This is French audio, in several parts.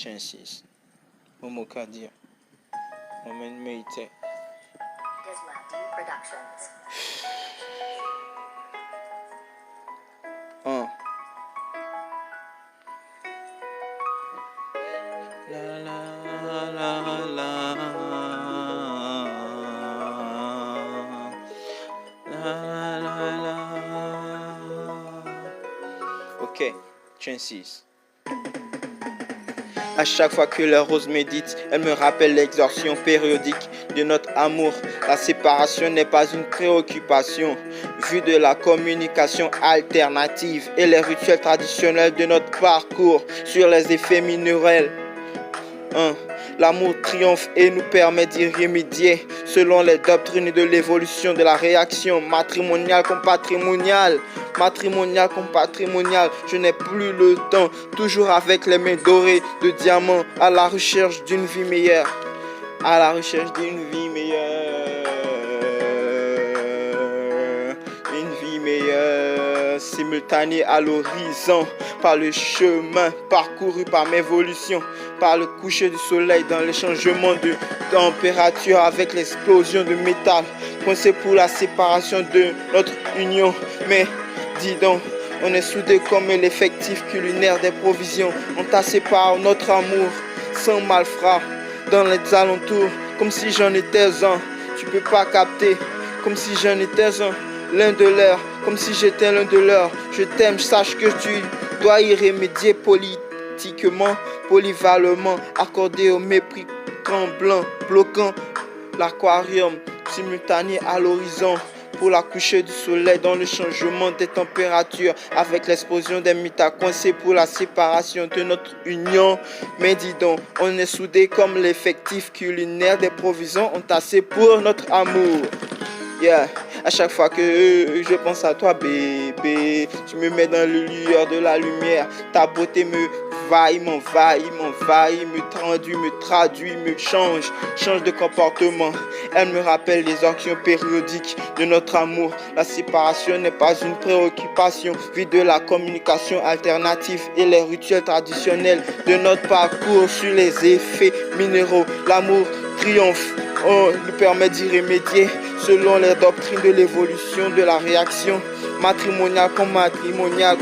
Chances. Momo Kadir. Mohamed Meite. Productions. La la la la. La la la. Ok, Chances. À chaque fois que la rose médite, elle me rappelle l'exorcion périodique de notre amour. La séparation n'est pas une préoccupation, vue de la communication alternative et les rituels traditionnels de notre parcours sur les effets minéraux. L'amour triomphe et nous permet d'y remédier selon les doctrines de l'évolution de la réaction matrimoniale comme patrimoniale. Matrimonial comme patrimonial, je n'ai plus le temps, toujours avec les mains dorées de diamants, à la recherche d'une vie meilleure, à la recherche d'une vie meilleure, une vie meilleure, simultanée à l'horizon, par le chemin parcouru par mes évolutions, par le coucher du soleil dans le changement de température avec l'explosion de métal, coincé pour la séparation de notre union, mais dis donc, on est soudés comme l'effectif culinaire des provisions, entassés par notre amour, sans malfrat, dans les alentours, comme si j'en étais un, tu peux pas capter, comme si j'en étais un, l'un de leurs, comme si j'étais l'un de leurs, je t'aime, sache que tu dois y remédier politiquement, polyvalement, accordé au mépris tremblant, bloquant l'aquarium, simultané à l'horizon, pour la coucher du soleil dans le changement des températures avec l'explosion des métal coincés pour la séparation de notre union. Mais dis donc, on est soudés comme l'effectif culinaire des provisions entassées pour notre amour. Yeah. À chaque fois que je pense à toi, bébé, tu me mets dans le lueur de la lumière. Ta beauté me m'envahit, me traduit, me change de comportement. Elle me rappelle les actions périodiques de notre amour. La séparation n'est pas une préoccupation, vue de la communication alternative et les rituels traditionnels de notre parcours sur les effets minéraux. L'amour triomphe, nous permet d'y remédier selon les doctrines de l'évolution de la réaction matrimoniale comme patrimonial,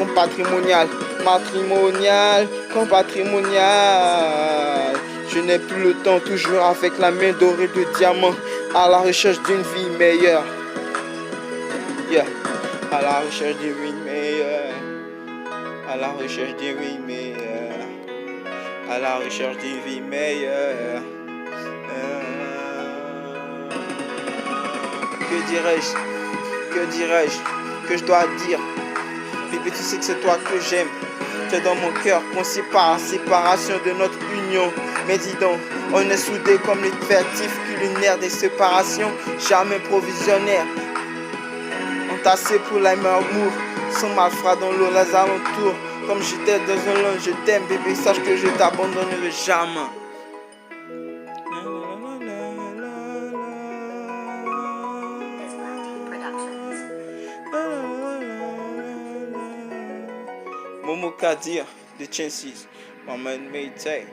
matrimonial comme patrimonial. Je n'ai plus le temps, toujours avec la main dorée de diamant, à la recherche d'une vie meilleure. Yeah. À la recherche d'une vie meilleure. À la recherche d'une vie meilleure. À la recherche d'une vie meilleure. Que dirais-je? Que je dois dire? Bébé, tu sais que c'est toi que j'aime. Tu es dans mon cœur, conçu par la séparation de notre union. Mais dis donc, on est soudés comme l'effectif culinaire des séparations, jamais provisionnaire. Entassés pour l'amour, sans malfrat dans l'eau, les alentours. Comme j'étais dans un long, je t'aime, bébé, sache que je t'abandonnerai jamais. Momo Kadir, The Chances, Mohamed Meite.